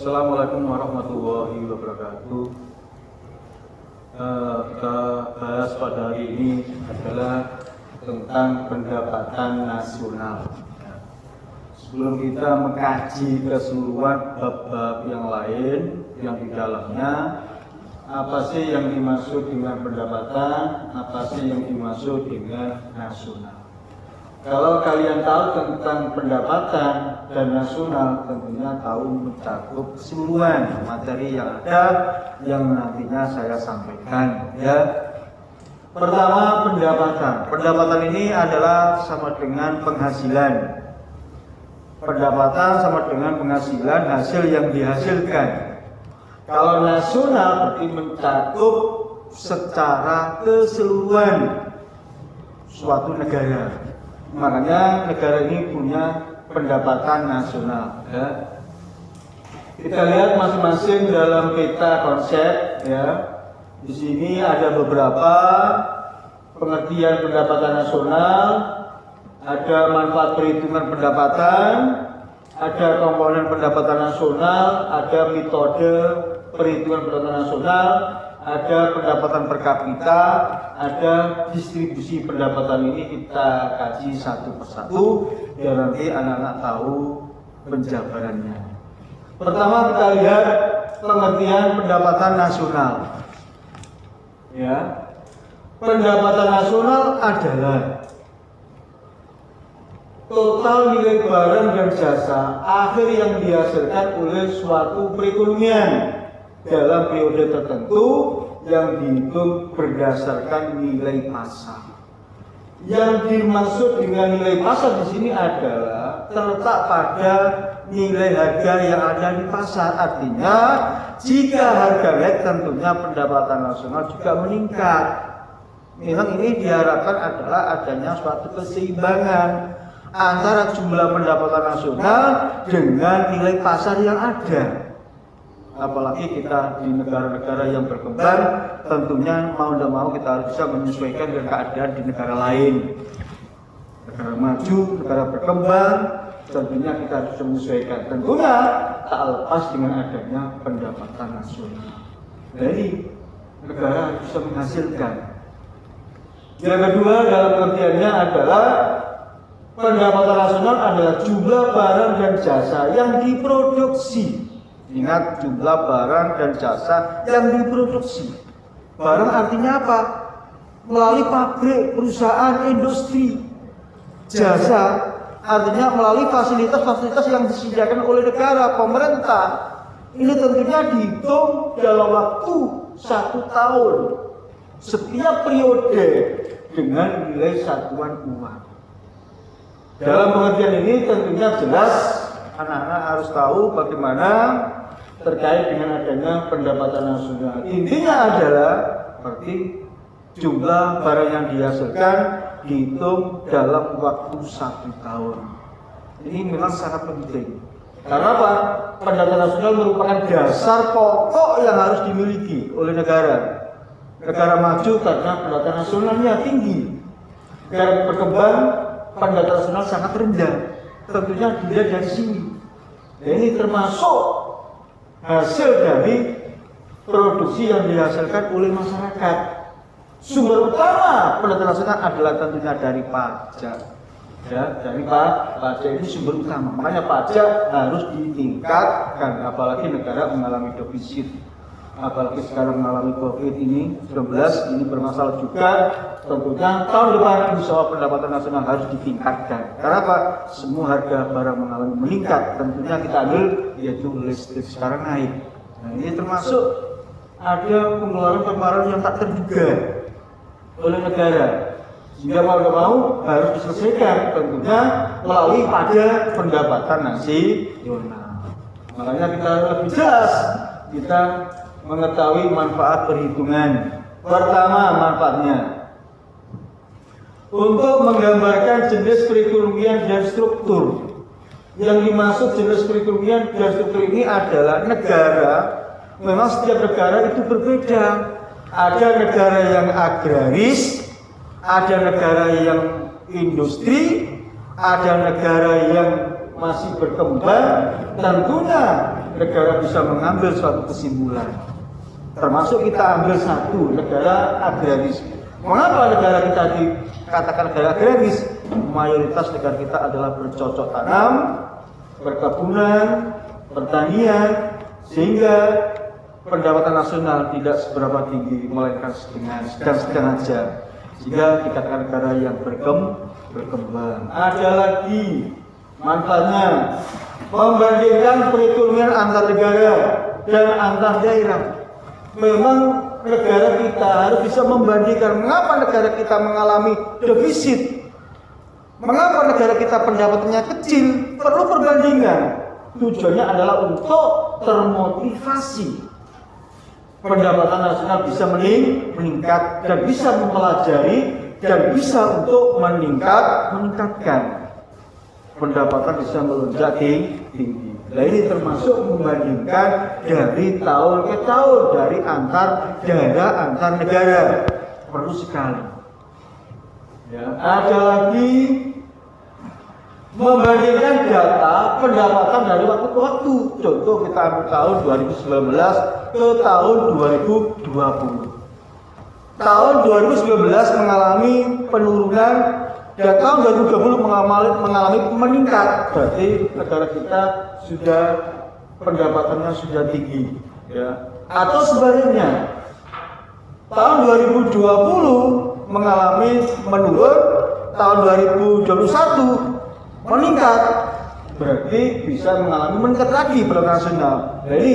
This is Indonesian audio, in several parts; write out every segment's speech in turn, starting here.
Assalamualaikum warahmatullahi wabarakatuh. Kita bahas pada hari ini adalah tentang pendapatan nasional. Sebelum kita mengkaji keseluruhan bab-bab yang lain yang di dalamnya, apa sih yang dimaksud dengan pendapatan, apa sih yang dimaksud dengan nasional. Kalau kalian tahu tentang pendapatan dan nasional, tentunya tahu mencakup keseluruhan materi yang ada yang nantinya saya sampaikan, ya. Pertama, pendapatan. Pendapatan ini adalah sama dengan penghasilan. Pendapatan sama dengan penghasilan, hasil yang dihasilkan. Kalau nasional berarti mencakup secara keseluruhan suatu negara. Makanya negara ini punya pendapatan nasional, ya. Kita lihat masing-masing dalam peta konsep, ya. Di sini ada beberapa pengertian pendapatan nasional, ada manfaat perhitungan pendapatan, ada komponen pendapatan nasional, ada metode perhitungan pendapatan nasional, ada pendapatan per kapita, ada distribusi pendapatan. Ini kita kaji satu persatu biar nanti anak-anak tahu penjabarannya. Pertama kita lihat pengertian pendapatan nasional. Ya, pendapatan nasional adalah total nilai barang dan jasa akhir yang dihasilkan oleh suatu perekonomian dalam periode tertentu yang dihitung berdasarkan nilai pasar. Yang dimaksud dengan nilai pasar di sini adalah terletak pada nilai harga yang ada di pasar. Artinya, jika harga naik tentunya pendapatan nasional juga meningkat. Memang ini diharapkan adalah adanya suatu keseimbangan antara jumlah pendapatan nasional dengan nilai pasar yang ada. Apalagi kita di negara-negara yang berkembang, tentunya mau tidak mau kita harus bisa menyesuaikan dengan keadaan di negara lain. Negara maju, negara berkembang, tentunya kita harus menyesuaikan. Tentunya tak lepas dengan adanya pendapatan nasional. Jadi negara harus bisa menghasilkan. Yang kedua dalam pengertiannya adalah pendapatan nasional adalah jumlah barang dan jasa yang diproduksi. Ingat, jumlah barang dan jasa yang diproduksi. Barang artinya apa? Melalui pabrik, perusahaan, industri. Jasa artinya melalui fasilitas-fasilitas yang disediakan oleh negara, pemerintah. Ini tentunya dihitung dalam waktu 1 tahun. Setiap periode dengan nilai satuan uang. Dalam pengertian ini tentunya jelas anak-anak harus tahu bagaimana terkait dengan adanya pendapatan nasional. Intinya adalah berarti jumlah barang yang dihasilkan dihitung dalam waktu 1 tahun. Ini memang sangat penting. Karena apa? Pendapatan nasional merupakan dasar pokok yang harus dimiliki oleh negara. Negara maju karena pendapatan nasionalnya tinggi. Negara berkembang pendapatan nasional sangat rendah. Tentunya dilihat dari sini. Dan ini termasuk hasil dari produksi yang dihasilkan oleh masyarakat. Sumber utama pendapatan nasional adalah tentunya dari pajak. Ya, dari pajak ini sumber utama. Makanya pajak harus ditingkatkan, apalagi negara mengalami defisit. Apalagi sekarang mengalami COVID-19 ini bermasalah juga. Tentunya tahun depan insya Allah pendapatan nasional harus ditingkatkan. Karena apa? Semua harga barang mengalami meningkat. Tentunya kita ambil yaitu listrik sekarang naik. Nah, ini termasuk ada pengeluaran yang tak terduga oleh negara. Sehingga mau tidak mau harus diselesaikan tentunya melalui pada pendapatan nasional. Makanya kita lebih jelas kita mengetahui manfaat perhitungan. Pertama, manfaatnya untuk menggambarkan jenis perekonomian dan struktur. Yang dimaksud jenis perekonomian dan struktur ini adalah negara. Memang setiap negara itu berbeda. Ada negara yang agraris, ada negara yang industri, ada negara yang masih berkembang. Tentunya negara bisa mengambil suatu kesimpulan. Termasuk kita ambil satu, negara agraris. Mengapa negara kita dikatakan negara agraris? Mayoritas negara kita adalah bercocok tanam, perkebunan, pertanian, sehingga pendapatan nasional tidak seberapa tinggi, melainkan sedang-sedang aja. Sehingga dikatakan negara yang berkembang. Ada lagi manfaatnya, membandingkan perekonomian antar negara dan antar daerah. Memang negara kita harus bisa membandingkan mengapa negara kita mengalami defisit, mengapa negara kita pendapatannya kecil, perlu perbandingan. Tujuannya adalah untuk termotivasi pendapatan nasional bisa meningkat dan bisa mempelajari dan bisa untuk meningkatkan pendapatan bisa melonjak tinggi. Nah ini termasuk membandingkan dari tahun ke tahun, dari antar daerah, antar negara, perlu sekali. Ya, ada lagi membandingkan data pendapatan dari waktu ke waktu. Contoh kita ambil tahun 2019 ke tahun 2020. Tahun 2019 mengalami penurunan dan tahun 2020 mengalami meningkat. Berarti negara kita sudah pendapatannya sudah tinggi, ya. Atau sebaliknya, tahun 2020 mengalami menurun, tahun 2021 meningkat, berarti bisa mengalami meningkat lagi pendapatan nasional. Jadi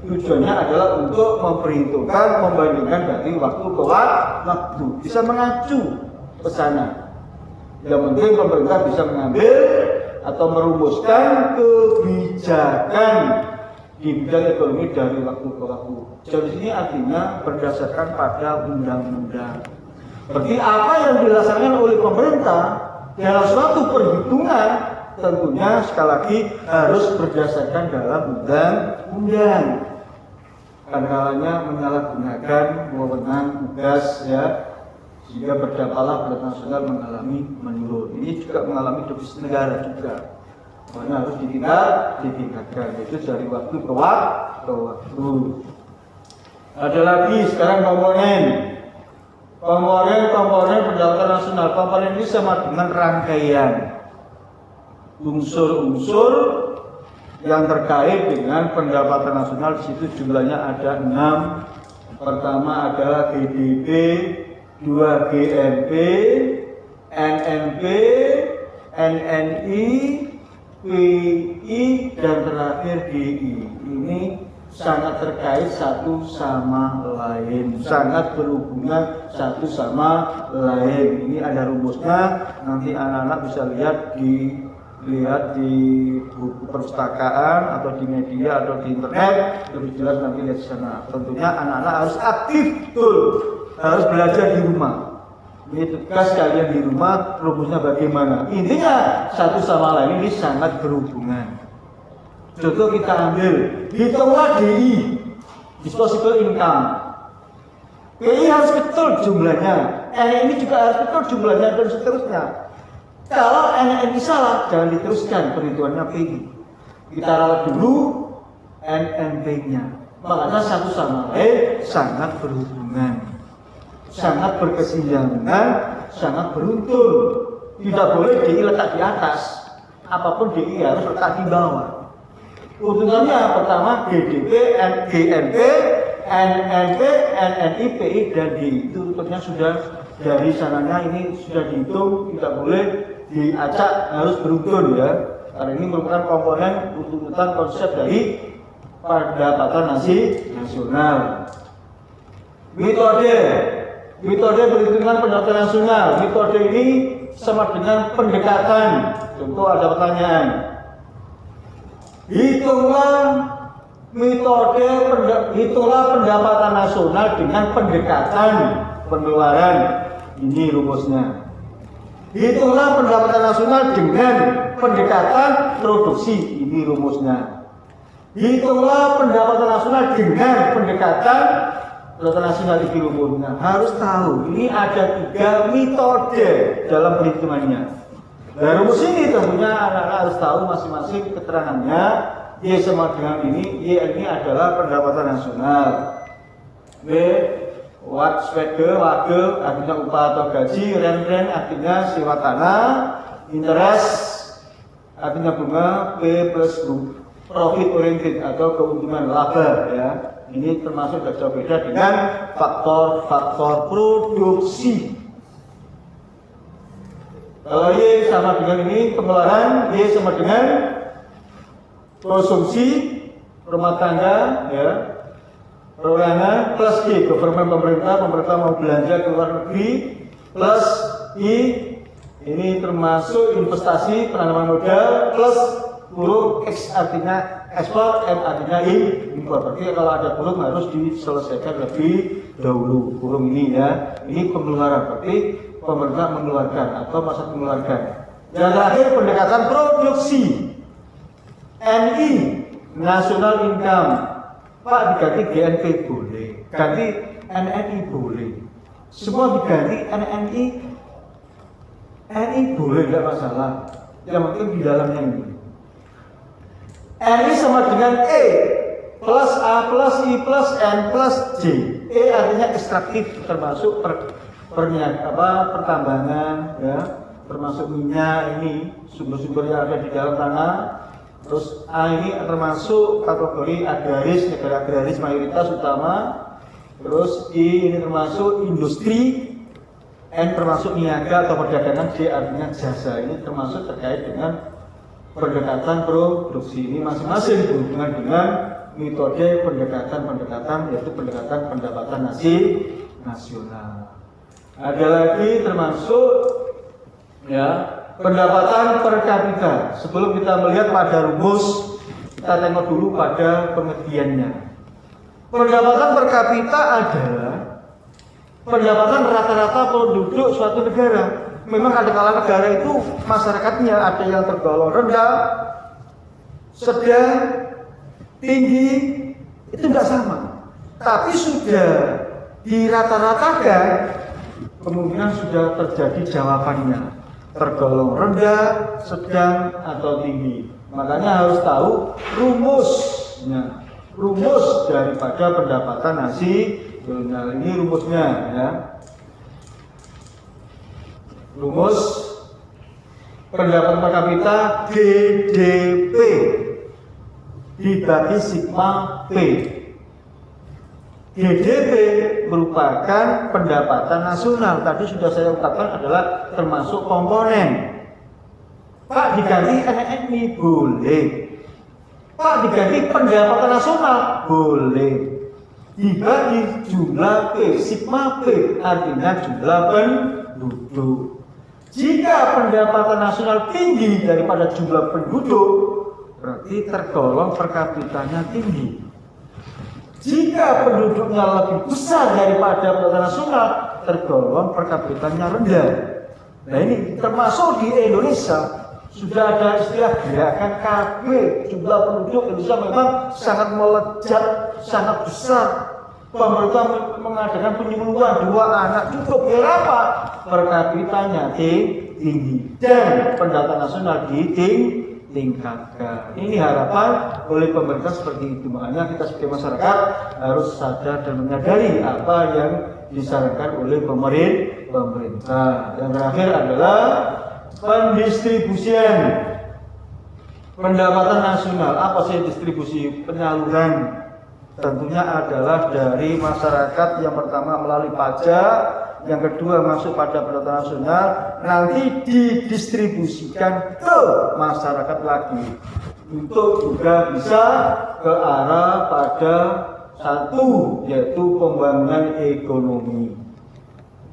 tujuannya adalah untuk memperhitungkan, membandingkan dari waktu ke waktu, bisa mengacu ke sana. Yang penting pemerintah bisa mengambil atau merumuskan kebijakan di bidang ekonomi dari waktu ke waktu. Jadi ini artinya berdasarkan pada undang-undang. Berarti apa yang dilaksanakan oleh pemerintah dalam suatu perhitungan tentunya sekali lagi harus berdasarkan dalam undang-undang. Kadang-kadangnya menyalahgunakan wewenang tugas, ya, sehingga berdampaklah pendapatan nasional mengalami menurun. Ini juga mengalami defisit negara juga. Makanya harus ditingkatkan, itu dari waktu ke waktu. Ada lagi sekarang komponen pendapatan nasional. Komponen ini sama dengan rangkaian unsur-unsur yang terkait dengan pendapatan nasional. Di situ jumlahnya ada 6. Pertama adalah GDP, 2 GNP, NNP, NNI, PI, dan terakhir DI. Ini sangat terkait satu sama lain, sangat berhubungan satu sama lain. Ini ada rumusnya, nanti anak-anak bisa lihat di buku perpustakaan atau di media atau di internet, lebih jelas nanti lihat di sana. Tentunya anak-anak harus aktif, betul, harus belajar di rumah. Ini tugas kalian di rumah, rumusnya bagaimana. Intinya satu sama lain ini sangat berhubungan. Contoh kita ambil, hitunglah DI, disposable income. PI harus betul jumlahnya, NNI juga harus betul jumlahnya, dan seterusnya. Kalau NNI salah, jangan diteruskan perhitungannya PI. Kita rawat dulu NNP-nya. Makanya satu sama lain sangat berhubungan, sangat berkesinambungan, sangat beruntun. Tidak boleh DI letak di atas, apapun DI harus letak di bawah. Urutannya pertama GDP, GNP, NNP, NNI, PI, dan DI. Itu urutannya sudah dari sananya ini sudah dihitung, tidak boleh diacak, harus beruntun, ya. Karena ini merupakan komponen urutan konsep dari pendapatan nasional. Metode perhitungan pendapatan nasional. Metode ini sama dengan pendekatan. Contoh ada pertanyaan. Hitunglah pendapatan nasional dengan pendekatan pengeluaran. Ini rumusnya. Hitunglah pendapatan nasional dengan pendekatan produksi. Ini rumusnya. Hitunglah pendapatan nasional dengan pendekatan pendapatan nasional. Ini rumusnya. Harus tahu, ini ada 3 metode dalam perhitungannya. Nah, rumus ini tentunya anak-anak harus tahu masing-masing keterangannya, Y sama dengan ini, Y ini adalah pendapatan nasional. W wage artinya upah atau gaji, rent artinya sewa tanah, interest artinya bunga, P plus profit oriented atau keuntungan laba ya. Ini termasuk tidak jauh beda dengan faktor produksi. Kalau Y sama dengan ini pengeluaran, Y sama dengan konsumsi rumah tangga ya. Perorangan plus I pemerintah mau belanja ke luar negeri, plus I ini termasuk investasi penanaman modal, plus huruf X artinya ekspor, M artinya impor. Berarti kalau ada huruf harus diselesaikan lebih dahulu huruf ini ya. Ini pengeluaran, berarti pemerintah mengeluarkan atau masa mengeluarkan. Yang terakhir pendekatan produksi. NI national income. Pak diganti GNP boleh, ganti NNI boleh. Semua diganti NI boleh, tidak masalah. Yang penting di dalamnya ini. NI sama dengan E plus A plus I plus N plus J. E artinya ekstraktif, termasuk pertambangan, ya, termasuk minyak ini sumber-sumber yang ada di dalam tanah. Terus A ini termasuk kategori agraris, negara agraris mayoritas utama. Terus I ini termasuk industri, N termasuk niaga atau perdagangan, J artinya jasa. Ini termasuk terkait dengan pendekatan produksi. Ini masing-masing berhubungan dengan metode pendekatan yaitu pendekatan pendapatan nasional. Ada lagi termasuk ya pendapatan per kapita. Sebelum kita melihat pada rumus, kita tengok dulu pada pengertiannya. Pendapatan per kapita adalah pendapatan rata-rata penduduk suatu negara. Memang kadang-kala negara itu masyarakatnya ada yang tergolong rendah, sedang, tinggi, itu tidak sama. Tapi sudah dirata-ratakan, kemungkinan sudah terjadi jawabannya. Tergolong rendah, sedang, atau tinggi. Makanya harus tahu rumusnya. Rumus daripada pendapatan nasional. Ini rumusnya ya. Rumus pendapatan per kapita GDP dibagi sigma P. GDP merupakan pendapatan nasional. Tadi sudah saya ungkapkan adalah termasuk komponen. Pak diganti NNI boleh. Pak diganti pendapatan nasional boleh. Dibagi jumlah P, sigma P artinya jumlah penduduk. Jika pendapatan nasional tinggi daripada jumlah penduduk, berarti tergolong per kapitanya tinggi. Jika penduduknya lebih besar daripada pendapatan nasional, tergolong per kapitanya rendah. Nah ini termasuk di Indonesia sudah ada istilah gerakan KB. Jumlah penduduk Indonesia memang sangat melejat, sangat besar. Pemerintah mengadakan penyuluhan 2 anak cukup berapa? Per kapitanya tinggi dan pendapatan nasional ditingkatkan. Ini harapan oleh pemerintah seperti itu. Makanya kita sebagai masyarakat harus sadar dan menyadari apa yang disarankan oleh pemerintah. Yang terakhir adalah pendistribusian pendapatan nasional. Apa sih distribusi? Penyaluran. Tentunya adalah dari masyarakat, yang pertama melalui pajak, yang kedua masuk pada pendapatan nasional, nanti didistribusikan ke masyarakat lagi untuk juga bisa ke arah pada satu, yaitu pembangunan ekonomi.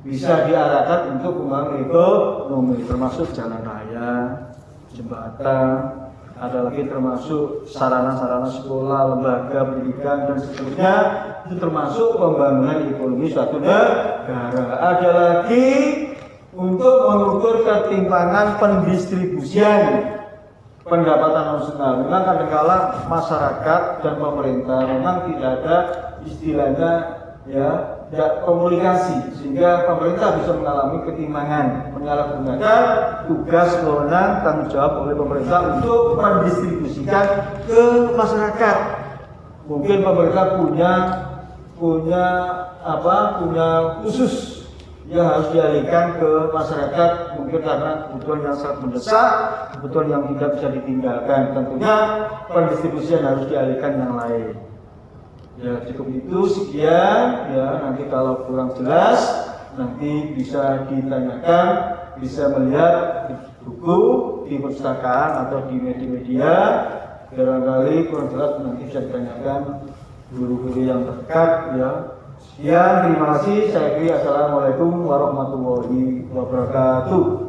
Bisa diarahkan untuk pembangunan ekonomi, termasuk jalan raya, jembatan, ada lagi termasuk sarana-sarana sekolah, lembaga pendidikan dan seterusnya. Itu termasuk pembangunan ekonomi suatu negara. Ada lagi untuk mengukur ketimpangan pendistribusian pendapatan nasional. Memang kadang-kala masyarakat dan pemerintah memang tidak ada istilahnya ya komunikasi sehingga pemerintah bisa mengalami ketimpangan, menyalahgunakan tugas kewenangan tanggung jawab oleh pemerintah untuk mendistribusikan ke masyarakat. Mungkin pemerintah punya khusus yang harus dialihkan ke masyarakat, mungkin karena kebutuhan yang sangat mendesak, kebutuhan yang tidak bisa ditinggalkan. Tentunya pendistribusian harus dialihkan yang lain. Ya cukup itu, sekian ya. Nanti kalau kurang jelas nanti bisa ditanyakan, bisa melihat di buku, di perpustakaan atau di media-media. Barangkali kurang jelas nanti bisa ditanyakan guru-guru yang terdekat ya. Sekian, terima kasih. Saya kira assalamualaikum warahmatullahi wabarakatuh.